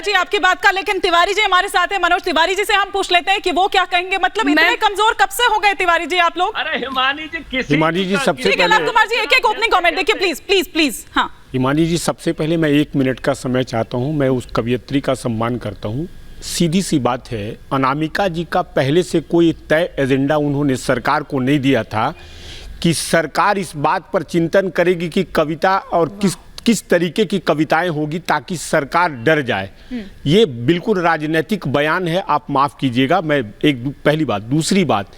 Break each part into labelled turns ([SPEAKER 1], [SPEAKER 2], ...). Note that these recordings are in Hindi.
[SPEAKER 1] जी आपकी बात का, लेकिन तिवारी जी हमारे साथ है, मनोज तिवारी जी से हम पूछ लेते हैं कि वो क्या कहेंगे। मतलब इतने कमजोर कब से हो गए तिवारी जी आप लोग?
[SPEAKER 2] अरे हिमानी जी
[SPEAKER 1] ठीक
[SPEAKER 2] सबसे
[SPEAKER 1] है लाल कुमार जी, एक एक ओपनिंग कमेंट देखिए प्लीज प्लीज प्लीज। हाँ
[SPEAKER 3] हिमानी जी, सबसे पहले मैं 1 मिनट का समय चाहता हूं। मैं उस कवयित्री का सम्मान करता हूं। सीधी सी बात है, अनामिका जी का पहले से कोई तय एजेंडा उन्होंने सरकार को नहीं दिया था कि सरकार इस बात पर चिंतन करेगी कि कविता और किस तरीके की कविताएं होगी ताकि सरकार डर जाए। ये बिल्कुल राजनीतिक बयान है, आप माफ़ कीजिएगा। मैं पहली बात। दूसरी बात,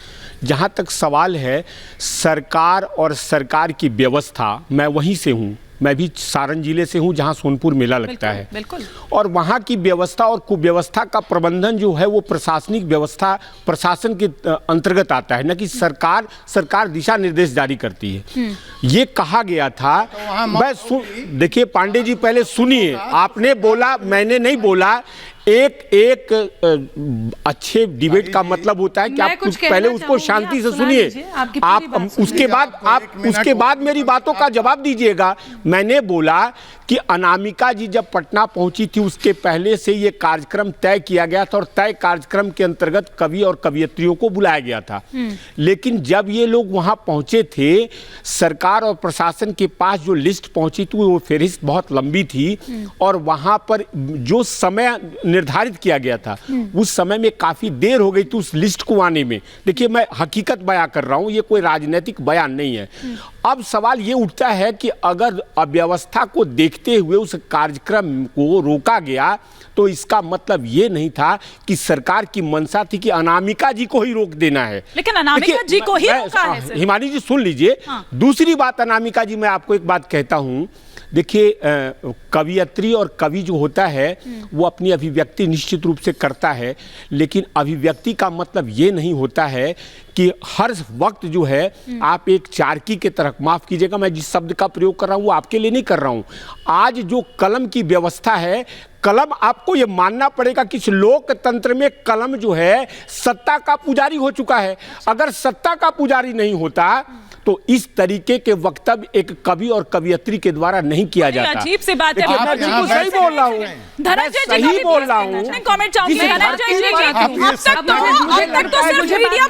[SPEAKER 3] जहाँ तक सवाल है सरकार और सरकार की व्यवस्था, मैं वहीं से हूँ, मैं भी सारण जिले से हूं जहां सोनपुर मेला लगता है।
[SPEAKER 1] बिल्कुल।
[SPEAKER 3] और वहां की व्यवस्था और कुव्यवस्था का प्रबंधन जो है वो प्रशासनिक व्यवस्था, प्रशासन के अंतर्गत आता है, न कि सरकार दिशा निर्देश जारी करती है। ये कहा गया था। देखिए पांडे जी, पहले सुनिए, आपने बोला, मैंने नहीं बोला। एक अच्छे डिबेट का मतलब होता है कि आप कुछ पहले उसको शांति से सुनिए, आप उसके बाद मेरी बातों का जवाब दीजिएगा। मैंने बोला कि अनामिका जी जब पटना पहुंची थी उसके पहले से ये कार्यक्रम तय किया गया था और तय कार्यक्रम के अंतर्गत कवि और कवयित्रियों को बुलाया गया था। लेकिन जब ये लोग वहां पहुंचे थे, सरकार और प्रशासन के पास जो लिस्ट पहुंची थी वो फहरिस्त बहुत लंबी थी और वहां पर जो समय निर्धारित किया गया था उस समय में काफी देर हो गई थी उस लिस्ट को आने में। देखिए मैं हकीकत बयां कर रहा हूं, ये कोई राजनीतिक बयान नहीं है। अब सवाल ये उठता है कि अगर अव्यवस्था को देखते हुए उस कार्यक्रम को रोका गया तो इसका मतलब ये नहीं था कि सरकार की मंशा थी कि अनामिका जी को ही रोक देना है।
[SPEAKER 1] लेकिन अनामिका जी को ही रोका है।
[SPEAKER 3] हिमानी जी सुन लीजिए। हाँ। दूसरी बात, अनामिका जी, मैं आपको एक बात कहता हूं। देखिए कवियत्री और कवि जो होता है वो अपनी अभिव्यक्ति निश्चित रूप से करता है, लेकिन अभिव्यक्ति का मतलब ये नहीं होता है कि हर वक्त जो है आप एक चार्की के तरह, माफ कीजिएगा मैं जिस शब्द का प्रयोग कर रहा हूँ वो आपके लिए नहीं कर रहा हूँ। आज जो कलम की व्यवस्था है, कलम, आपको ये मानना पड़ेगा कि इस लोकतंत्र में कलम जो है सत्ता का पुजारी हो चुका है। अगर सत्ता का पुजारी नहीं होता तो इस तरीके के वक्तव्य एक कवि और कवियत्री के द्वारा नहीं किया जाता।
[SPEAKER 1] अजीब सी बात है।
[SPEAKER 3] मैं बिल्कुल सही बोल रहा हूँ, धनंजय जी सही बोल रहा हूँ।
[SPEAKER 1] कमेंट चाहूंगी धनंजय जी, अब तक तो सिर्फ मीडिया